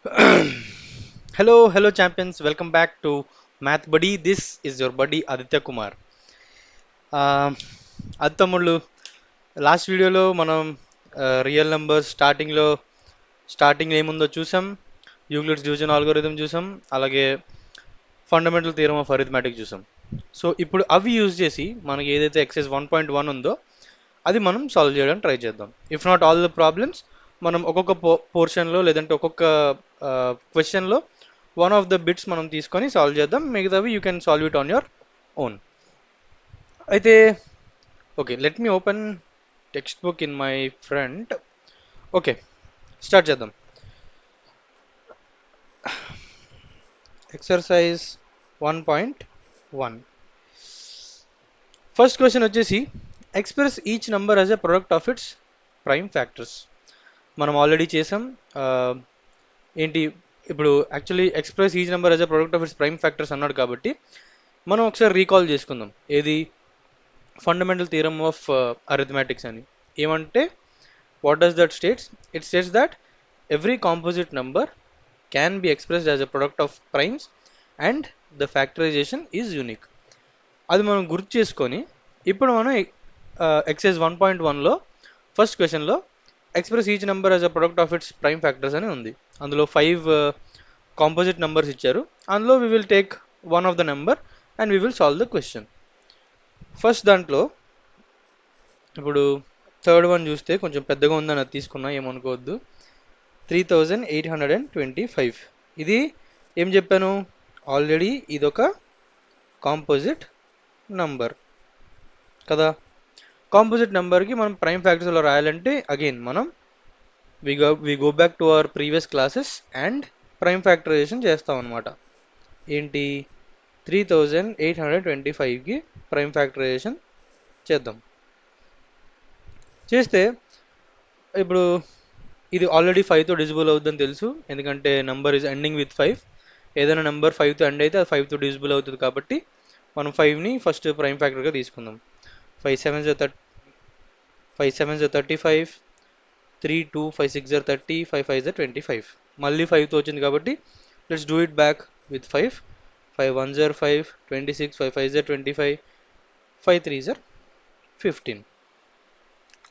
Hello champions. Welcome back to Math Buddy. This is your buddy Aditya Kumar. అది తమ్ముళ్ళు last వీడియోలో మనం real numbers starting ఏముందో చూసాం. యూక్లిడ్స్ డివిజన్ ఆల్గోరిథం చూసాం. అలాగే ఫండమెంటల్ థియరమ్ ఆఫ్ అరిథమెటిక్ చూసాం. సో ఇప్పుడు అవి యూజ్ చేసి మనకి ఏదైతే ఎక్సైజ్ 1.1 ఉందో అది మనం సాల్వ్ చేయడానికి ట్రై చేద్దాం. If not all the problems మనం ఒక్కొక్క పోర్షన్లో లేదంటే ఒక్కొక్క క్వశ్చన్లో వన్ ఆఫ్ ద బిట్స్ మనం తీసుకొని సాల్వ్ చేద్దాం. మిగతావి you can solve it on your own. అయితే okay, let me open text book in my front. Okay, start చేద్దాం. ఎక్సర్సైజ్ 1.1 ఫస్ట్ క్వశ్చన్ వచ్చేసి express each number as a product of its prime factors. మనం already చేసాం. ఏంటి ఇప్పుడు actually express each number as a product of its prime factors అన్నాడు కాబట్టి మనం ఒకసారి రీకాల్ చేసుకుందాం. ఏది ఫండమెంటల్ థియరమ్ ఆఫ్ అరిథమెటిక్స్ అని. ఏమంటే what does that states? It states that every composite number can be expressed as a product of primes and the factorization is unique. అది మనం గుర్తు చేసుకొని ఇప్పుడు మనం ఎక్సైజ్ 1.1లో ఫస్ట్ క్వశ్చన్లో express each number as a product of its prime factors అని ఉంది. అందులో 5 కాంపోజిట్ నెంబర్స్ ఇచ్చారు. అందులో we will take one of the number and we will solve the question. First దాంట్లో ఇప్పుడు థర్డ్ వన్ చూస్తే కొంచెం పెద్దగా ఉందని అది తీసుకున్నా, ఏమనుకోవద్దు. 3825. ఇది ఏం చెప్పాను ఆల్రెడీ, ఇదొక కాంపోజిట్ నంబర్ కదా. కాంపోజిట్ నెంబర్కి మనం ప్రైమ్ ఫ్యాక్టర్స్లో రాయాలంటే అగైన్ మనం we go back to our previous classes and prime factorization చేస్తాం అనమాట. ఏంటి 3825కి ప్రైమ్ ఫ్యాక్టరైజేషన్ చేద్దాం. చేస్తే ఇప్పుడు ఇది ఆల్రెడీ 5తో డిజిబుల్ అవుతుందని తెలుసు, ఎందుకంటే నెంబర్ ఇస్ ఎండింగ్ విత్ 5. ఏదైనా నెంబర్ 5తో ఎండ్ అయితే అది 5తో డిజిబుల్ అవుతుంది కాబట్టి మనం 5ని ఫస్ట్ ప్రైమ్ ఫ్యాక్టర్గా తీసుకుందాం. 5 7 35, 3 2 5 6 30, 5 5 25. మళ్ళీ 5తో వచ్చింది కాబట్టి let's do it back with 5. 5 1 5, 26, 5 5 25, 5 3 15.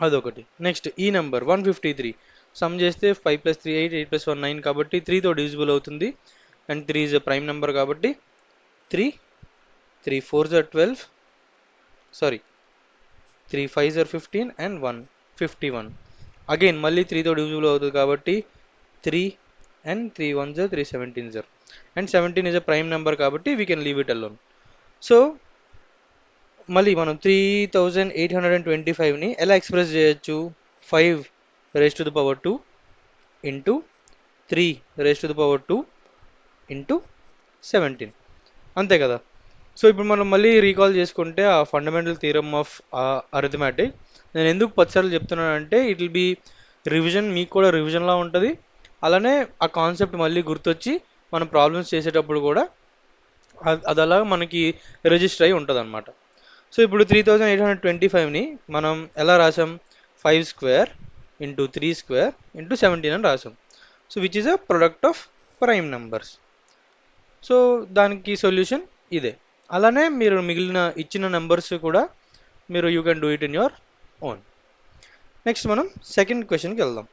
అదొకటి. నెక్స్ట్ ఈ నెంబర్ 153 సమ్ చేస్తే 5 + 3 8, 8 + 1 9 కాబట్టి 3తో డివిజిబుల్ అవుతుంది. And 3 is a prime number కాబట్టి 3 3 4 12, సారీ 3 5 15 అండ్ 1 51. అగైన్ మళ్ళీ 3తో డివిజిబుల్ అవుతుంది కాబట్టి 3 and 3 1 3 17 and 17 is a prime number కాబట్టి we can leave it alone. So మళ్ళీ మనం 3825ని ఎలా ఎక్స్ప్రెస్ చేయొచ్చు? 5 raised to the power 2 into 3 raised to the power 2 into 17, అంతే కదా. సో ఇప్పుడు మనం మళ్ళీ రీకాల్ చేసుకుంటే ఆ ఫండమెంటల్ థియరమ్ ఆఫ్ అరిథమెటిక్ నేను ఎందుకు 10 సార్లు చెప్తున్నానంటే ఇట్ విల్ బీ రివిజన్, మీకు కూడా రివిజన్లా ఉంటుంది. అలానే ఆ కాన్సెప్ట్ మళ్ళీ గుర్తొచ్చి మనం ప్రాబ్లమ్స్ చేసేటప్పుడు కూడా అది అలా మనకి రిజిస్టర్ అయి ఉంటుంది అనమాట. సో ఇప్పుడు 3825ని మనం ఎలా రాసాం? 5 స్క్వేర్ ఇంటూ 3 స్క్వేర్ ఇంటూ 17 అని రాసాం. So which is a product of prime numbers. So దానికి సొల్యూషన్ ఇదే. అలానే మీరు మిగిలిన ఇచ్చిన నెంబర్స్ కూడా మీరు you can do it in your own. Next మనం సెకండ్ క్వశ్చన్కి వెళ్దాం.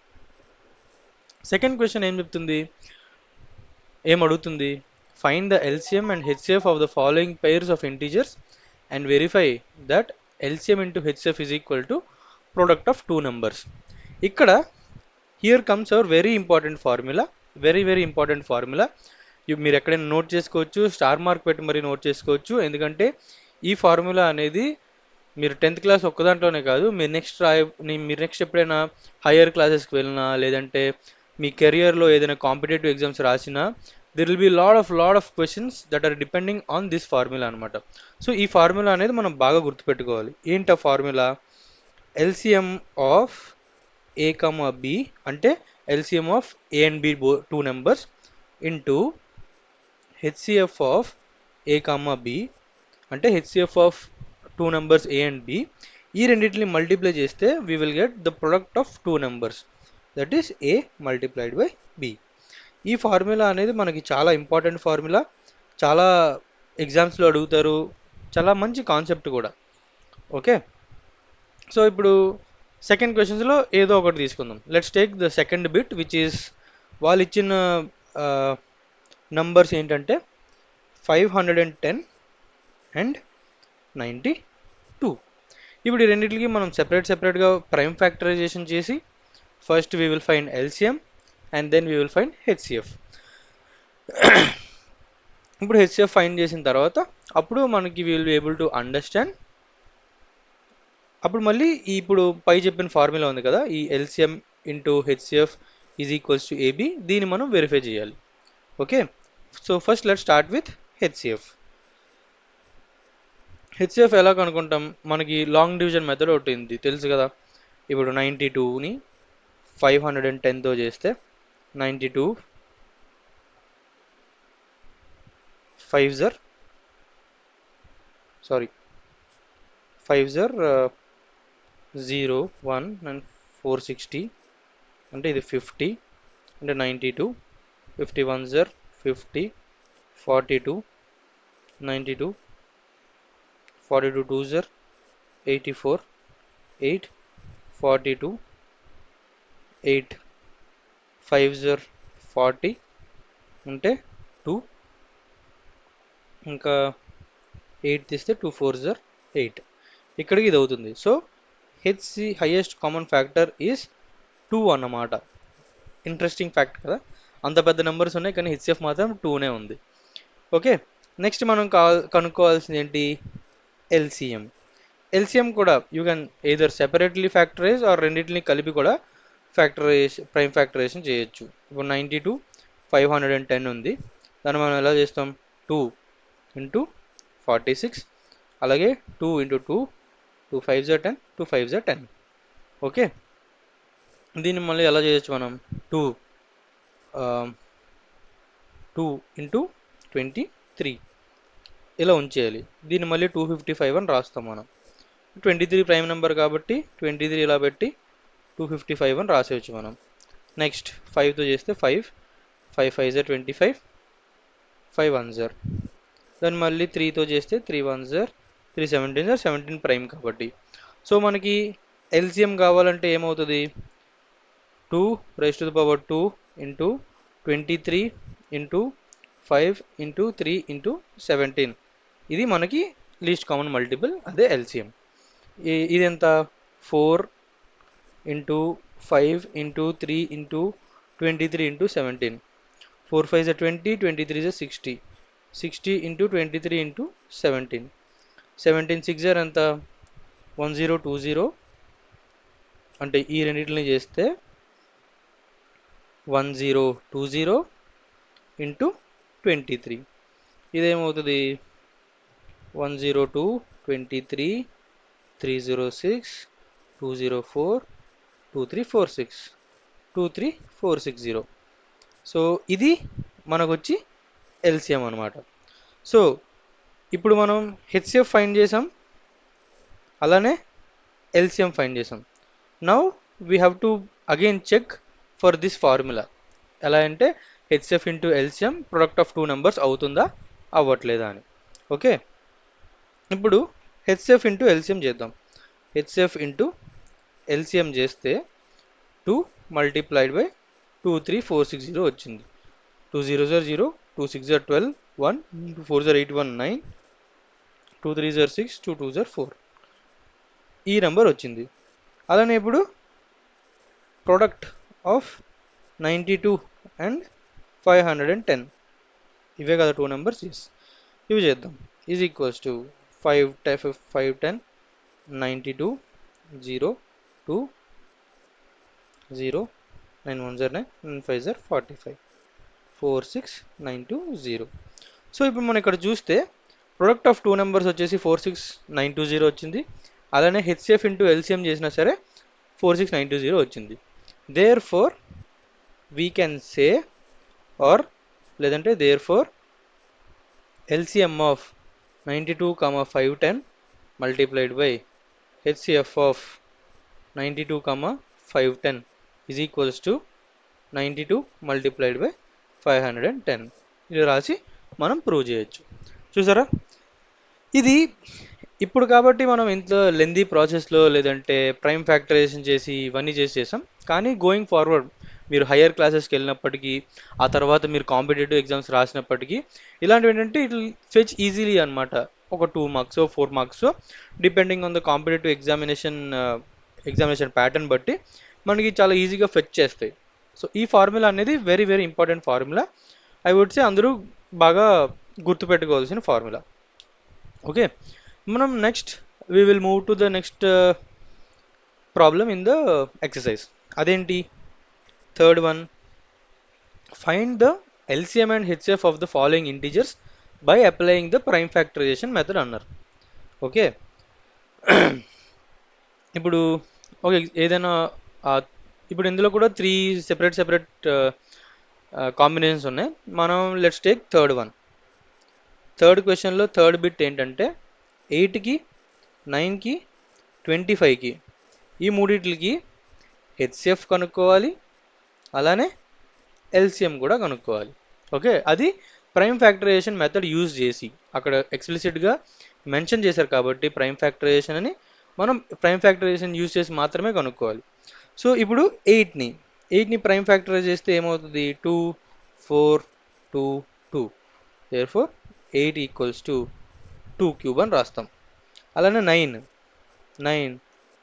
సెకండ్ క్వశ్చన్ ఏం చెప్తుంది, ఏం అడుగుతుంది? Find the LCM and HCF of the following pairs of integers and verify that LCM into HCF is equal to product of 2 numbers. ఇక్కడ here comes hour very important formula, very important formula. మీరు ఎక్కడైనా note చేసుకోవచ్చు, star mark పెట్టి మరీ note చేసుకోవచ్చు. ఎందుకంటే ఈ formula అనేది మీరు 10th క్లాస్ ఒక్క దాంట్లోనే కాదు, మీరు నెక్స్ట్ ఎప్పుడైనా హయ్యర్ క్లాసెస్కి వెళ్ళినా లేదంటే మీ కెరియర్లో ఏదైనా కాంపిటేటివ్ ఎగ్జామ్స్ రాసినా there will be lot of questions that are depending on this formula అనమాట. సో ఈ ఫార్ములా అనేది మనం బాగా గుర్తుపెట్టుకోవాలి. ఏంటి ఆ formula? LCM of A comma B అంటే LCM of A and B 2 numbers into HCF of A comma B అంటే HCF of 2 numbers A and B. ఈ రెండింటిని మల్టిప్లై చేస్తే we will get the product of 2 numbers, that is A multiplied by B. ఈ formula అనేది మనకి చాలా important formula, చాలా ఎగ్జామ్స్లో అడుగుతారు, చాలా మంచి కాన్సెప్ట్ కూడా. ఓకే, సో ఇప్పుడు సెకండ్ క్వశ్చన్స్లో ఏదో ఒకటి తీసుకుందాం. Let's take the second bit which is వాళ్ళు ఇచ్చిన నంబర్స్ ఏంటంటే 510 అండ్ 92. ఇప్పుడు ఈ రెండింటికి మనం సెపరేట్గా ప్రైమ్ ఫ్యాక్టరైజేషన్ చేసి first we will find LCM and then we will find HCF. ఇప్పుడు హెచ్సిఎఫ్ ఫైండ్ చేసిన తర్వాత అప్పుడు మనకి we will be able to understand. అప్పుడు మళ్ళీ ఇప్పుడు పై చెప్పిన ఫార్ములా ఉంది కదా, ఈ LCM into HCF is equals to AB, దీన్ని మనం వెరిఫై చేయాలి. Okay, so first let start with HCF. HCF ఎలా కనుక్కుంటాం? మనకి లాంగ్ డివిజన్ మెథడ్ ఒకటి ఉంది తెలుసు కదా. ఇప్పుడు 92ని 510తో చేస్తే 92 5 జర్ 0 1 అండ్ 460 అంటే ఇది 50 అంటే 92, 51 జర్ 50, 42, 92, 42 2 జర్ 84, 8, 42, 8, 5 జర్ 40 అంటే 2, ఇంకా 8 తీస్తే 2 4 జర్ 8, ఇక్కడికి ఇది అవుతుంది. So HC highest common factor is 2 అన్నమాట. ఇంట్రెస్టింగ్ ఫ్యాక్ట్ కదా, అంత పెద్ద నెంబర్స్ ఉన్నాయి కానీ హెచ్సిఎఫ్ మాత్రం 2నే ఉంది. ఓకే, నెక్స్ట్ మనం కనుక్కోవాల్సింది ఏంటి? ఎల్సిఎం. ఎల్సిఎం కూడా you can either separately factorize or రెండింటిని కలిపి కూడా ప్రైమ్ ఫ్యాక్టరైజేషన్ చేయొచ్చు. ఇప్పుడు 92 510 ఉంది, దాన్ని మనం ఎలా చేస్తాం? 2 ఇంటూ 46, అలాగే 2 ఇంటూ 2, 2 5 జర్ 10, 2 5 జర్ 10. ఓకే, దీన్ని మళ్ళీ ఎలా చేయొచ్చు మనం? 2 ఇంటూ 23 ఇలా ఉంచేయాలి. దీన్ని మళ్ళీ 255 అని రాస్తాం మనం. 23 ప్రైమ్ నెంబర్ కాబట్టి 23 ఇలా పెట్టి 255 అని రాసేయచ్చు మనం. నెక్స్ట్ 5తో చేస్తే 5 5 జర్ 25, 5 1 జర్. దాన్ని మళ్ళీ 3తో చేస్తే 3 1 జర్ 3 17 జర్ 17 ప్రైమ్ కాబట్టి. సో మనకి ఎల్సిఎం కావాలంటే ఏమవుతుంది? 2 raised to the power 2 into 23 into 5 into 3 into 17, ఇది మనకి లీస్ట్ కామన్ మల్టిపుల్, అదే ఎల్సిఎం. ఇది ఎంత? 4 into 5 into 3 into 23 into 17, 4 5 జర్ 20, 23 జర్ 60, 60 into 23 into 17, 17 6 జర్ ఎంత? 1020, అంటే ఈ రెండింటిని చేస్తే 1020 ఇంటూ 23, ఇదేమవుతుంది? 102 23 306 204 2346 23460. సో ఇది మనకు వచ్చి ఎల్సిఎం అనమాట. సో ఇప్పుడు మనం హెచ్సిఎఫ్ ఫైండ్ చేసాం, అలానే ఎల్సిఎం ఫైండ్ చేసాం. Now we have to again check for this formula. ఎలా అంటే HCF into LCM product of 2 numbers అవుతుందా అవ్వట్లేదా అని. ఓకే, ఇప్పుడు హెచ్సిఎఫ్ ఇంటూ ఎల్సిఎం చేద్దాం. హెచ్సిఎఫ్ ఇంటూ ఎల్సిఎం చేస్తే 2 మల్టిప్లైడ్ బై 2 3 4 6 0 వచ్చింది. 2 0 జర్ 0, 2 6 జర్ 12, 1 2 4 జర్ 8 1 9, 2 3 జర్ 6, 2 2 జర్ 4, ఈ నెంబర్ వచ్చింది. అలానే ఇప్పుడు ప్రొడక్ట్ ఆఫ్ 92 అండ్ 510, ఇవే కదా 2 నెంబర్స్, ఇవి చేద్దాం. Is equals to 510 92 0 2 0 9 1 జర్ 9 9 5 జర్ 45 4 6 9 2 0. సో ఇప్పుడు మనం ఇక్కడ చూస్తే ప్రొడక్ట్ ఆఫ్ 2 నెంబర్స్ వచ్చేసి 46920 వచ్చింది. అలానే హెచ్సిఎఫ్ ఇంటూ ఎల్సిఎం చేసినా సరే 46920 వచ్చింది. Therefore we can say, or లేదంటే therefore LCM of 92, 510 multiplied by HCF of 92, 510 is equals to 92 multiplied by 510 ఇది రాసి మనం ప్రూవ్ చేయొచ్చు. చూసారా, ఇది ఇప్పుడు కాబట్టి మనం ఇంత లెందీ ప్రాసెస్లో లేదంటే ప్రైమ్ ఫ్యాక్టరైజేషన్ చేసి ఇవన్నీ చేసాం. కానీ గోయింగ్ ఫార్వర్డ్ మీరు హయ్యర్ క్లాసెస్కి వెళ్ళినప్పటికీ, ఆ తర్వాత మీరు కాంపిటేటివ్ ఎగ్జామ్స్ రాసినప్పటికీ ఇలాంటివి ఏంటంటే ఇట్ విల్ ఫెచ్ ఈజీలీ అనమాట. ఒక 2 marks 4 marks depending on the competitive examination pattern బట్టి మనకి చాలా ఈజీగా ఫెచ్ చేస్తాయి. సో ఈ ఫార్ములా అనేది very very important formula. I would say అందరూ బాగా గుర్తుపెట్టుకోవాల్సిన ఫార్ములా. ఓకే, మనం next we will move to the next problem in the exercise. అదేంటి? Third one, find the LCM and HCF of the following integers by applying the prime factorization method అన్నారు. Okay, ఇప్పుడు okay ఏదైనా ఇప్పుడు ఇందులో కూడా 3 separate combinations ఉన్నాయి. మనం let's take third one. Third క్వశ్చన్లో థర్డ్ బిట్ ఏంటంటే 8కి 9కి 25కి ఈ మూడిట్లకి హెచ్సిఎఫ్ కనుక్కోవాలి, అలానే ఎల్సిఎం కూడా కనుక్కోవాలి. ఓకే, అది ప్రైమ్ ఫ్యాక్టరైజేషన్ మెథడ్ యూజ్ చేసి అక్కడ ఎక్స్ప్లిసిట్గా మెన్షన్ చేశారు కాబట్టి ప్రైమ్ ఫ్యాక్టరైజేషన్ అని, మనం ప్రైమ్ ఫ్యాక్టరైజేషన్ యూజ్ చేసి మాత్రమే కనుక్కోవాలి. సో ఇప్పుడు 8ని ప్రైమ్ ఫ్యాక్టరైజ్ చేస్తే ఏమవుతుంది? 2 4 2 2, దేర్ఫోర్ 8 ఈక్వల్స్ టు 2 క్యూబ్ అని రాస్తాం. అలానే 9 9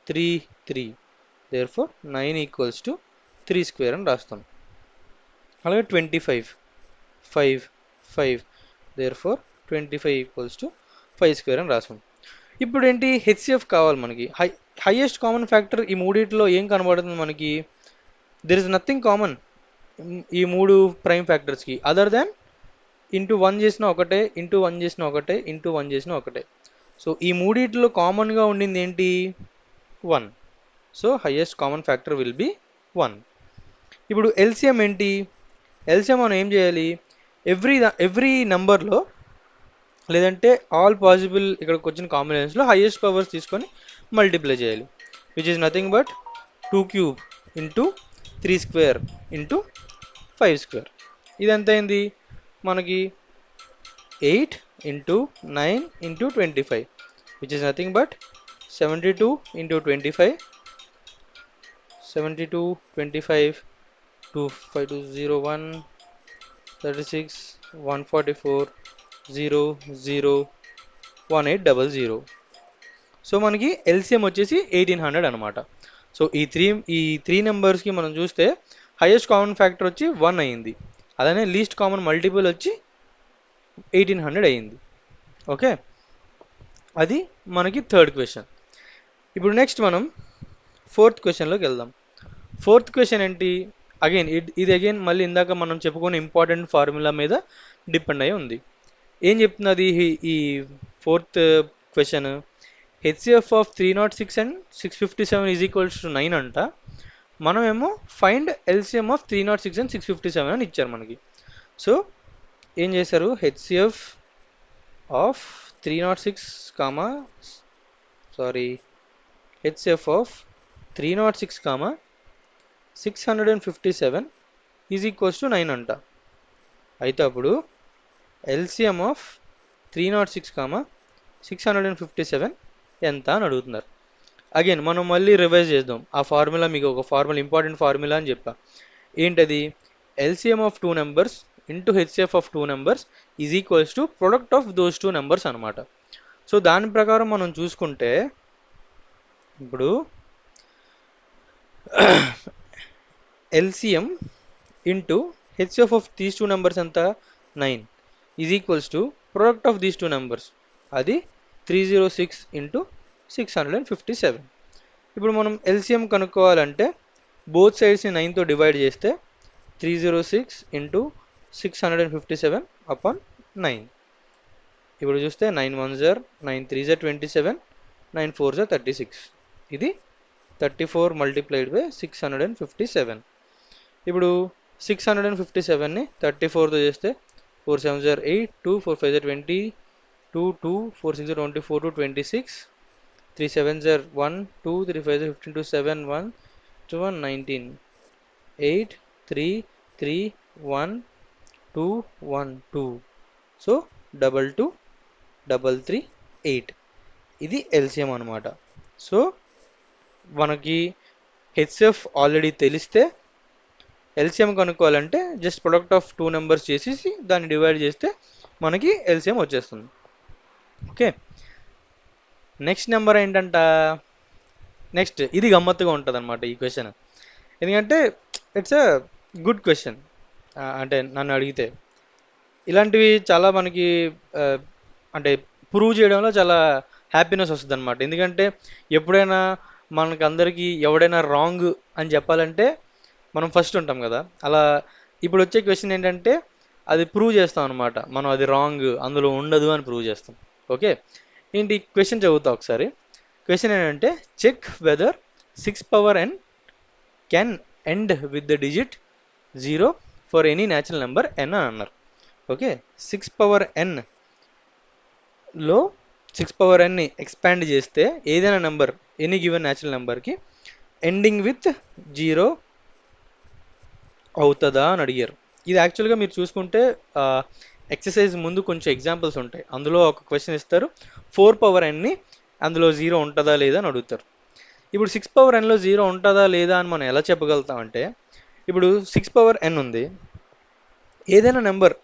3 3, దేర్ఫోర్ 9 ఈక్వల్స్ టు 3 స్క్వేర్ అని రాస్తాం. అలాగే 25 5 5, దేర్ఫోర్ 25 ఈక్వల్స్ టు 5 స్క్వేర్ అని రాస్తాం. ఇప్పుడు ఏంటి? హెచ్సిఎఫ్ కావాలి మనకి. హైయెస్ట్ కామన్ ఫ్యాక్టర్ ఈ మూడిట్లో ఏం కనబడుతుంది మనకి? దెర్ ఇస్ నథింగ్ కామన్ ఈ మూడు ప్రైమ్ ఫ్యాక్టర్స్కి అదర్ దాన్ ఇంటూ 1 చేసిన ఒకటే, ఇంటూ 1 చేసిన ఒకటే, ఇంటూ 1 చేసిన ఒకటే. సో ఈ మూడిట్లో కామన్గా ఉండింది ఏంటి? 1. So highest common factor will be 1. ఇప్పుడు ఎల్సిఎం ఏంటి? ఎల్సిఎం మనం ఏం చేయాలి? ఎవ్రీ నెంబర్లో లేదంటే ఆల్ పాసిబుల్ ఇక్కడికి వచ్చిన కాంబినేషన్స్లో హైయెస్ట్ పవర్స్ తీసుకొని మల్టిప్లై చేయాలి, which is nothing but 2 cube into 3 square into 5 square. ఇది ఎంత అయింది మనకి? 8 into 9 into 25, which is nothing but 72 into 25, 72 25 2 5 2 0 1 36 144 0 0 1800. So మనకి ఎల్సిఎం వచ్చేసి 1800 అనమాట. సో ఈ త్రీ నెంబర్స్కి మనం చూస్తే హైయెస్ట్ కామన్ ఫ్యాక్టర్ వచ్చి 1 అయింది, అలానే లీస్ట్ కామన్ మల్టిపుల్ వచ్చి 1800 అయింది. ఓకే, అది మనకి థర్డ్ క్వశ్చన్. ఇప్పుడు నెక్స్ట్ మనం ఫోర్త్ క్వశ్చన్లోకి వెళ్దాం. ఫోర్త్ క్వశ్చన్ ఏంటి? అగైన్ ఇది అగైన్ మళ్ళీ ఇందాక మనం చెప్పుకునే ఇంపార్టెంట్ ఫార్ములా మీద డిపెండ్ అయి ఉంది. ఏం చెప్తున్నది ఈ fourth question? HCF of 306 and 657 is equals to 9 అంట. మనమేమో ఫైండ్ ఎల్సిఎం ఆఫ్ 306 అండ్ 657 అని ఇచ్చారు మనకి. సో ఏం చేశారు? HCF of 306 HCF of 306 657 is equals to 9 అంట. అయితే అప్పుడు ఎల్సిఎం ఆఫ్ 306 657 ఎంత అని అడుగుతున్నారు. అగైన్ మనం మళ్ళీ రివైజ్ చేద్దాం ఆ ఫార్ములా. మీకు ఒక ఫార్ములా, ఇంపార్టెంట్ ఫార్ములా అని చెప్పా. ఏంటది? LCM of 2 numbers into HCF of 2 numbers is equals to product of those 2 numbers అనమాట. సో దాని ప్రకారం మనం చూసుకుంటే ఇప్పుడు LCM into HCF of these 2 numbers ఎంత? 9 is equals to product of these 2 numbers, అది 306 ఇంటూ 657. ఇప్పుడు మనం ఎల్సిఎం కనుక్కోవాలంటే బోత్ సైడ్స్ని 9తో డివైడ్ చేస్తే 306 ఇంటూ 657 అపాన్ 9. ఇప్పుడు చూస్తే 9 1 జర్ 9 3 జర్ 27, 9 4 జర్ 36, ఇది 34 మల్టిప్లైడ్ బై 657. ఇప్పుడు 657ని 34తో చేస్తే 4 7 జర్ 8, 2 4 5 జర్ 20, 2 2 4 6 జర్ 24 2 26, 3 7 జర్ 1 2 3 5 జర్ 15 2 7 1 2 1 19, 8 3 3 1 2 1 2, సో 2 2 3 3 8, ఇది ఎల్సిఎం అనమాట. సో మనకి హెచ్సిఎఫ్ ఆల్రెడీ తెలిస్తే ఎల్సిఎం కనుక్కోవాలంటే just product of two numbers చేసేసి దాన్ని డివైడ్ చేస్తే మనకి ఎల్సిఎం వచ్చేస్తుంది. ఓకే, నెక్స్ట్ నెంబర్ ఏంటంట, నెక్స్ట్ ఇది గమ్మత్తుగా ఉంటుంది అనమాట ఈ క్వశ్చన్, ఎందుకంటే ఇట్స్ అ గుడ్ క్వశ్చన్. అంటే నన్ను అడిగితే ఇలాంటివి చాలా మనకి ఆ, అంటే ప్రూవ్ చేయడంలో చాలా హ్యాపీనెస్ వస్తుంది అనమాట. ఎందుకంటే ఎప్పుడైనా మనకు అందరికీ ఎవడైనా రాంగ్ అని చెప్పాలంటే మనం ఫస్ట్ ఉంటాం కదా, అలా ఇప్పుడు వచ్చే క్వశ్చన్ ఏంటంటే అది ప్రూవ్ చేస్తాం అనమాట, మనం అది రాంగ్ అందులో ఉండదు అని ప్రూవ్ చేస్తాం. ఓకే, ఏంటి క్వశ్చన్ చదువుతా ఒకసారి. క్వశ్చన్ ఏంటంటే check whether 6 power n can end with the digit 0 for any natural number n అని అన్నారు. ఓకే, 6 power n లో 6 power n ని ఎక్స్పాండ్ చేస్తే ఏదైనా నెంబర్ ఎనీ గివెన్ న్యాచురల్ నెంబర్కి ఎండింగ్ విత్ 0 అవుతుందా అని అడిగారు. ఇది యాక్చువల్గా మీరు చూసుకుంటే ఎక్సర్సైజ్ ముందు కొంచెం ఎగ్జాంపుల్స్ ఉంటాయి, అందులో ఒక క్వశ్చన్ ఇస్తారు, 4 power n అందులో 0 ఉంటుందా లేదా అని అడుగుతారు. ఇప్పుడు 6 power n లో 0 ఉంటుందా లేదా అని మనం ఎలా చెప్పగలుగుతామంటే, ఇప్పుడు 6 power n ఉంది, ఏదైనా నెంబర్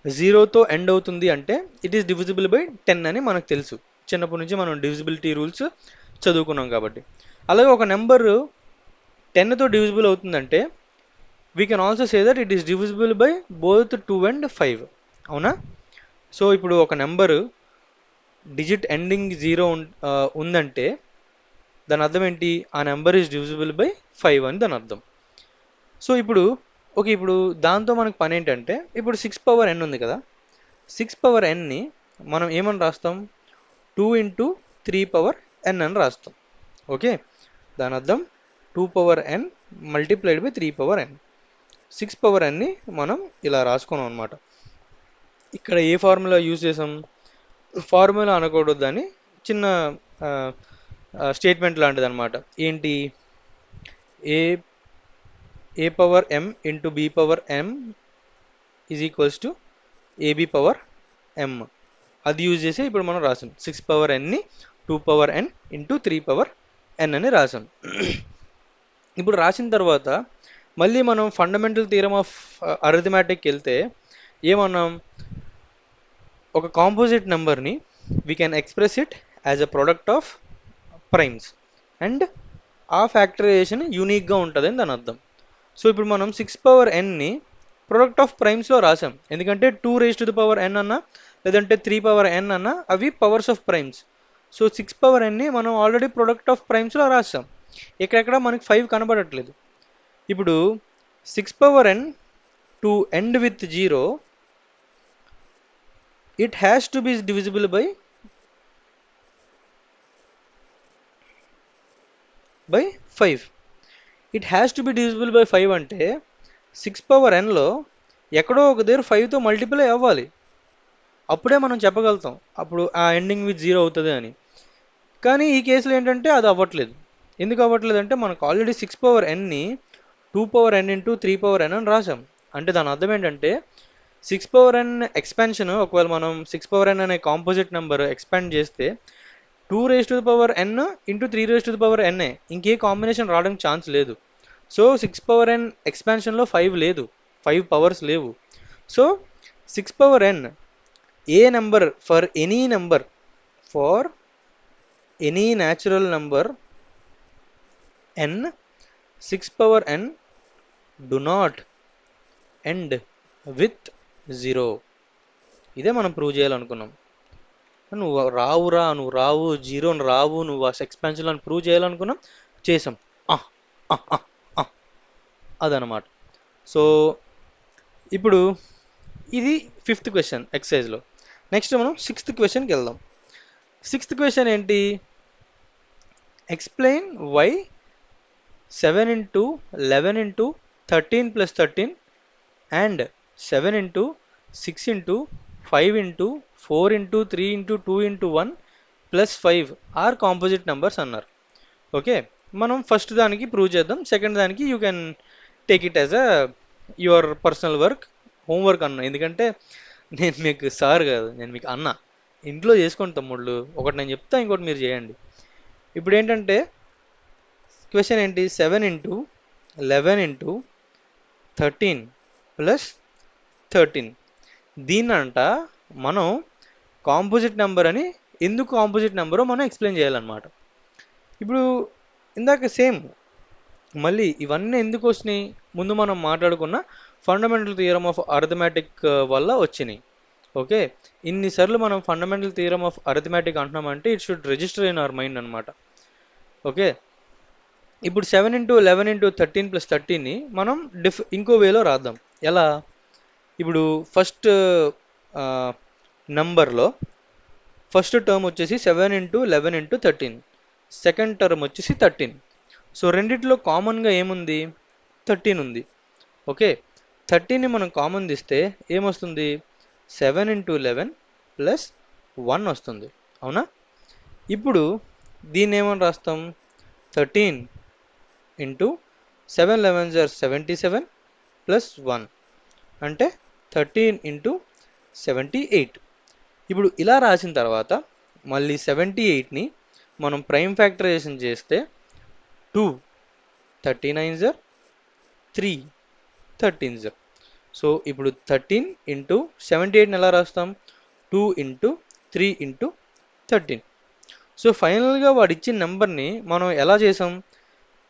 0తో ఎండ్ అవుతుంది అంటే ఇట్ ఈస్ డివిజిబుల్ బై 10 అని మనకు తెలుసు, చిన్నప్పటి నుంచి మనం డివిజిబిలిటీ రూల్స్ చదువుకున్నాం కాబట్టి. అలాగే ఒక నెంబర్ 10తో డివిజిబుల్ అవుతుందంటే we can also say that it is divisible by both 2 and 5, అవునా? సో ఇప్పుడు ఒక నెంబరు డిజిట్ ఎండింగ్ 0 ఉందంటే దాని అర్థం ఏంటి, ఆ నెంబర్ ఈజ్ డివిజిబుల్ బై 5 అని దాని అర్థం. సో ఇప్పుడు ఓకే, ఇప్పుడు దాంతో మనకు పని ఏంటంటే, ఇప్పుడు 6 power n ఉంది కదా, 6 power n మనం ఏమని రాస్తాం, 2 into 3 power n అని రాస్తాం. ఓకే, దాని అర్థం 2 power n multiplied by 3 power n. 6 power n మనం ఇలా రాసుకున్నాం అనమాట. ఇక్కడ ఏ ఫార్ములా యూజ్ చేసాం, ఫార్ములా అనకూడదు అని చిన్న స్టేట్మెంట్ లాంటిది అనమాట. ఏంటి, A power m into B power m is equals to AB power m, అది యూజ్ చేసి ఇప్పుడు మనం రాసాం 6 power n 2 power n into 3 power n అని రాసాం. ఇప్పుడు రాసిన తర్వాత మళ్ళీ మనం ఫండమెంటల్ థియరమ్ ఆఫ్ అరిథమెటిక్కి వెళ్తే ఏమన్నాం, ఒక కాంపోజిట్ నెంబర్ని we can express it as a product of primes and ఆ ఫ్యాక్టరైజేషన్ యూనిక్గా ఉంటుందని దాని అర్థం. సో ఇప్పుడు మనం 6 power n ప్రొడక్ట్ ఆఫ్ ప్రైమ్స్లో రాసాం, ఎందుకంటే 2 raised to the power n అన్నా లేదంటే 3 power n అన్నా అవి powers of primes. So 6 power n మనం ఆల్రెడీ ప్రొడక్ట్ ఆఫ్ ప్రైమ్స్లో రాసాం, ఎక్కడెక్కడ మనకి 5 కనబడట్లేదు. ఇప్పుడు 6 power n to end with 0 it has to be divisible by 5. It has to be divisible by 5 అంటే 6 power n ఎక్కడో ఒక దగ్గర 5తో మల్టిప్లై అవ్వాలి, అప్పుడే మనం చెప్పగలుగుతాం అప్పుడు ఆ ఎండింగ్ విత్ 0 అవుతుంది అని. కానీ ఈ కేసులో ఏంటంటే అది అవ్వట్లేదు. ఎందుకు అవ్వట్లేదు అంటే మనకు already 6 power n 2 power n into 3 power n అని రాసాం. అంటే దాని అర్థం ఏంటంటే 6 power n ఎక్స్పాన్షన్, ఒకవేళ మనం 6 power n అనే కాంపోజిట్ నెంబర్ ఎక్స్పాండ్ చేస్తే 2 raised to the power n into 3 raised to the power n, ఇంకే కాంబినేషన్ రావడానికి ఛాన్స్ లేదు. సో 6 power n ఎక్స్పాన్షన్లో 5 లేదు, 5 పవర్స్ లేవు. So 6 power n A number for any number, for any natural number n, 6 power n do not end with 0. ఇదే మనం prove చేయాలనుకున్నాం. నువ్వు రావు 0 రావు, నువ్వు ఆ ఎక్స్పాన్షన్లో ప్రూవ్ చేయాలనుకున్నాం, చేసాం. అదనమాట. సో ఇప్పుడు ఇది 5th క్వశ్చన్ ఎక్సర్సైజ్లో. నెక్స్ట్ మనం 6th క్వశ్చన్కి వెళ్దాం. 6th క్వశ్చన్ ఏంటి, explain why 7 into 11 into 13 plus 13 and 7 into 6 into 5 into 4 into 3 into 2 into 1 plus 5 are composite numbers అన్నారు. ఓకే, మనం ఫస్ట్ దానికి ప్రూవ్ చేద్దాం, సెకండ్ దానికి you can take it as a your personal work homework అన్న, ఎందుకంటే నేను మీకు సార్ కాదు, నేను మీకు అన్న. ఇంట్లో చేసుకోండి తమ్ముళ్ళు, ఒకటి నేను చెప్తా, ఇంకోటి మీరు చేయండి. ఇప్పుడు ఏంటంటే క్వశ్చన్ ఏంటి, 7 into 11 into 13 + 13. దీన్నంట మనం కాంపోజిట్ నెంబర్ అని, ఎందుకు కాంపోజిట్ నెంబరో మనం ఎక్స్ప్లెయిన్ చేయాలన్నమాట. ఇప్పుడు ఇందాక సేమ్ మళ్ళీ ఇవన్నీ ఎందుకు వచ్చినాయి, ముందు మనం మాట్లాడుకున్న ఫండమెంటల్ థియరమ్ ఆఫ్ అర్థమెటిక్ వల్ల వచ్చినాయి. ఓకే, ఇన్నిసార్లు మనం ఫండమెంటల్ థియరమ్ ఆఫ్ అర్థమెటిక్ అంటున్నామంటే it should register in our mind అనమాట. ఓకే, ఇప్పుడు 7 into 11 into 13 + 13ని మనం ఇంకో వేలో రాద్దాం. ఎలా, ఇప్పుడు ఫస్ట్ నంబర్లో ఫస్ట్ టర్మ్ వచ్చేసి 7 into 11 into 13, సెకండ్ టర్మ్ వచ్చేసి 13. సో రెండిట్లో కామన్గా ఏముంది, 13 ఉంది. ఓకే, 13ని మనం కామన్ తీస్తే ఏమొస్తుంది, 7 into 11 + 1 వస్తుంది. అవునా, ఇప్పుడు దీన్ని ఏమని రాస్తాం, 13 into 7 11s are 77 + 1 అంటే 13 into 78. ఇప్పుడు ఇలా రాసిన తర్వాత మళ్ళీ 78ని మనం ప్రైమ్ ఫ్యాక్టరైజేషన్ చేస్తే 2 39s are 3 13s. సో ఇప్పుడు 13 into 78ని ఎలా రాస్తాం, 2 into 3 into 13. సో ఫైనల్గా వాడు ఇచ్చిన నెంబర్ని మనం ఎలా చేసాం,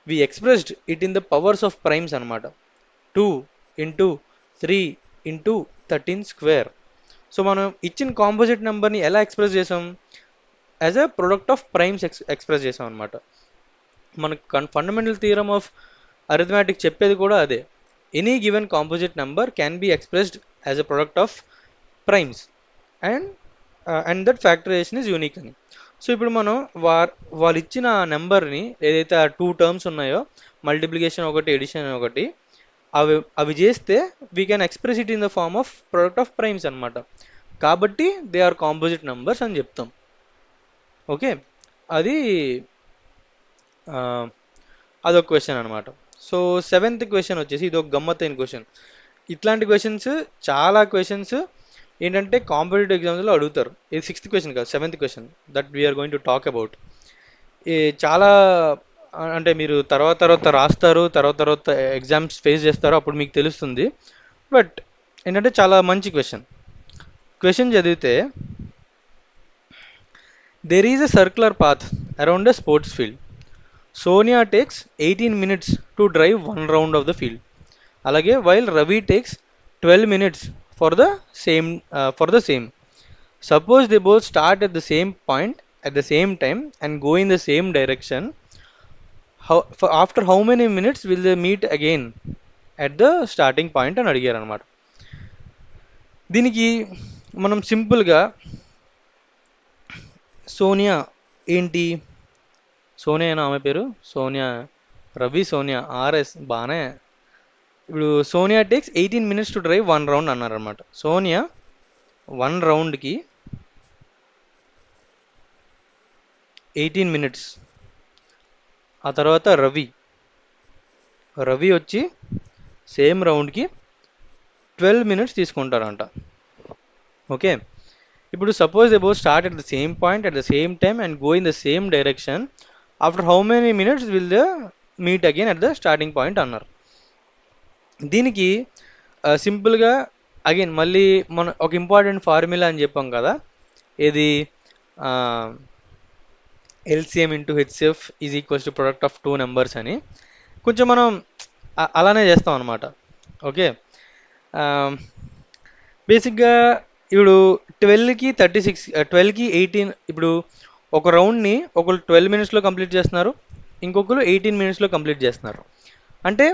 we expressed it in the powers of primes అనమాట. 2 into 3 into 13². సో మనం ఇచ్చిన కాంపోజిట్ నెంబర్ని ఎలా ఎక్స్ప్రెస్ చేసాం, as a product of primes express చేసాం అనమాట. మనకు ఫండమెంటల్ థియరమ్ ఆఫ్ అరిథమెటిక్ చెప్పేది కూడా అదే. Any given composite number can be expressed as a product of primes and that factorization is unique అని. సో ఇప్పుడు మనం వాళ్ళు ఇచ్చిన నెంబర్ని ఏదైతే ఆ 2 టర్మ్స్ ఉన్నాయో, మల్టిప్లికేషన్ ఒకటి, ఎడిషన్ ఒకటి, అవి చేస్తే we can express it in the form of product of primes అనమాట. కాబట్టి దే ఆర్ కాంపోజిట్ నెంబర్స్ అని చెప్తాం. ఓకే, అది అదొక క్వశ్చన్ అనమాట. సో 7th క్వశ్చన్ వచ్చేసి ఇది ఒక గమ్మత్తైన క్వశ్చన్. ఇట్లాంటి క్వశ్చన్స్ చాలా క్వశ్చన్స్ ఏంటంటే కాంపిటేటివ్ ఎగ్జామ్స్లో అడుగుతారు. ఇది 6th క్వశ్చన్ కాదు, 7th question that we are going to talk about. చాలా అంటే మీరు తర్వాత రాస్తారు, తర్వాత ఎగ్జామ్స్ ఫేస్ చేస్తారు, అప్పుడు మీకు తెలుస్తుంది. బట్ ఏంటంటే చాలా మంచి క్వశ్చన్ చదివితే, there is a circular path around a sports field. Sonia takes 18 minutes to drive 1 round of the field. అలాగే while Ravi takes 12 minutes for the same. Suppose they both start at the same point at the same time and go in the same direction, after how many minutes will they meet again at the starting point అని అడిగారు అనమాట. దీనికి మనం సింపుల్గా సోనియా ఏంటి, సోనియా అయినా ఆమె పేరు సోనియా, రవి సోనియా ఆర్ఎస్ బాగానే. ఇప్పుడు Sonia takes 18 minutes to drive 1 round అన్నారనమాట. సోనియా 1 roundకి 18 minutes. ఆ తర్వాత రవి వచ్చి సేమ్ రౌండ్కి 12 minutes తీసుకుంటారంట. ఓకే, ఇప్పుడు suppose they both start at the same point at the same time and go in the same direction, after how many minutes will the meet again at the starting point అన్నారు. దీనికి సింపుల్గా again మళ్ళీ మన ఒక important formula అని చెప్పాం కదా, ఏది LCM into HCF is equals to product of 2 numbers అని. కొంచెం మనం అలానే చేస్తాం అనమాట. ఓకే, బేసిక్గా ఇప్పుడు 12కి 36, 12కి 18. ఇప్పుడు ఒక రౌండ్ని ఒకరు 12 minutesలో కంప్లీట్ చేస్తున్నారు, ఇంకొకరు 18 minutesలో కంప్లీట్ చేస్తున్నారు. అంటే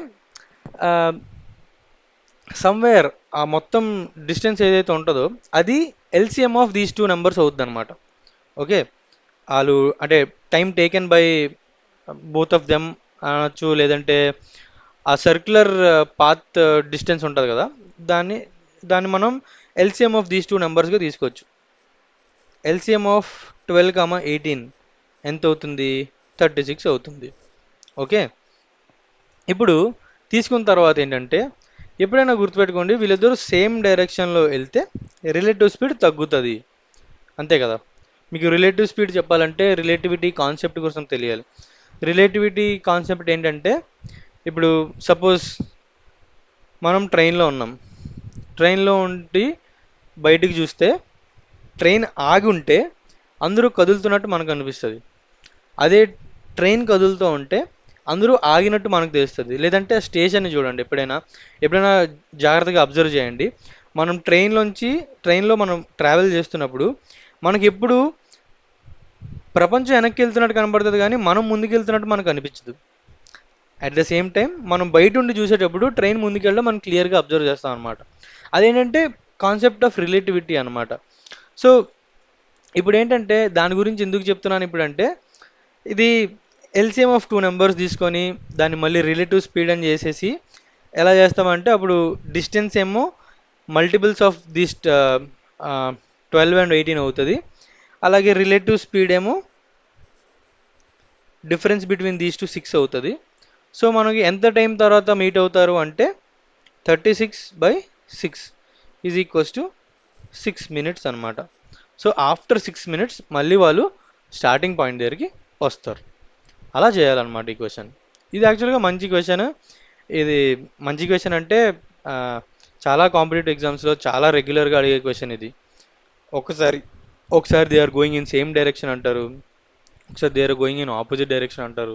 సమ్వేర్ ఆ మొత్తం డిస్టెన్స్ ఏదైతే ఉంటుందో అది ఎల్సిఎం ఆఫ్ దీస్ 2 numbers అవుతుంది అనమాట. ఓకే, వాళ్ళు అంటే time taken by both of them అనొచ్చు, లేదంటే ఆ సర్క్యులర్ పాత్ డిస్టెన్స్ ఉంటుంది కదా, దాన్ని మనం ఎల్సిఎం ఆఫ్ దీస్ 2 numbers తీసుకోవచ్చు. ఎల్సిఎం ఆఫ్ 12, 18 ఎంత అవుతుంది, 36 అవుతుంది. ఓకే, ఇప్పుడు తీసుకున్న తర్వాత ఏంటంటే ఎప్పుడైనా గుర్తుపెట్టుకోండి, వీళ్ళిద్దరూ సేమ్ డైరెక్షన్లో వెళ్తే రిలేటివ్ స్పీడ్ తగ్గుతుంది, అంతే కదా. మీకు రిలేటివ్ స్పీడ్ చెప్పాలంటే రిలేటివిటీ కాన్సెప్ట్ కోసం తెలియాలి. రిలేటివిటీ కాన్సెప్ట్ ఏంటంటే, ఇప్పుడు సపోజ్ మనం ట్రైన్లో ఉన్నాం, ట్రైన్లో ఉండి బయటికి చూస్తే ట్రైన్ ఆగి ఉంటే అందరూ కదులుతున్నట్టు మనకు అనిపిస్తుంది. అదే ట్రైన్ కదులుతూ ఉంటే అందరూ ఆగినట్టు మనకు తెలుస్తుంది. లేదంటే స్టేషన్ని చూడండి, ఎప్పుడైనా ఎప్పుడైనా జాగ్రత్తగా అబ్జర్వ్ చేయండి. మనం ట్రైన్లో మనం ట్రావెల్ చేస్తున్నప్పుడు మనకి ఎప్పుడు ప్రపంచం వెనక్కి వెళ్తున్నట్టు కనబడుతుంది, కానీ మనం ముందుకు వెళ్తున్నట్టు మనకు అనిపించదు. అట్ ద సేమ్ టైం మనం బయట ఉండి చూసేటప్పుడు ట్రైన్ ముందుకెళ్ళడం మనం క్లియర్గా అబ్జర్వ్ చేస్తాం అనమాట. అదేంటంటే కాన్సెప్ట్ ఆఫ్ రిలేటివిటీ అనమాట. సో ఇప్పుడు ఏంటంటే దాని గురించి ఎందుకు చెప్తున్నాను ఇప్పుడు అంటే, ఇది ఎల్సిఎం ఆఫ్ టూ నెంబర్స్ తీసుకొని దాన్ని మళ్ళీ రిలేటివ్ స్పీడ్ అని చేసేసి ఎలా చేస్తామంటే, అప్పుడు డిస్టెన్స్ ఏమో మల్టిపుల్స్ ఆఫ్ దిస్ 12 అండ్ 18 అవుతుంది. అలాగే రిలేటివ్ స్పీడ్ ఏమో డిఫరెన్స్ బిట్వీన్ దీస్ టు 6 అవుతుంది. సో మనకి ఎంత టైం తర్వాత మీట్ అవుతారు అంటే 36/6 ఈజ్ ఈక్వల్స్ టు 6 minutes అనమాట. సో ఆఫ్టర్ 6 minutes మళ్ళీ వాళ్ళు స్టార్టింగ్ పాయింట్ దగ్గరికి వస్తారు. అలా చేయాలన్నమాట ఈ క్వశ్చన్. ఇది యాక్చువల్గా మంచి క్వశ్చన్. ఇది మంచి క్వశ్చన్ అంటే ఆ, చాలా కాంపిటేటివ్ ఎగ్జామ్స్లో చాలా రెగ్యులర్గా అడిగే క్వశ్చన్ ఇది. ఒకసారి ఒకసారి they are going in same direction అంటారు, ఒకసారి they are going in opposite direction అంటారు.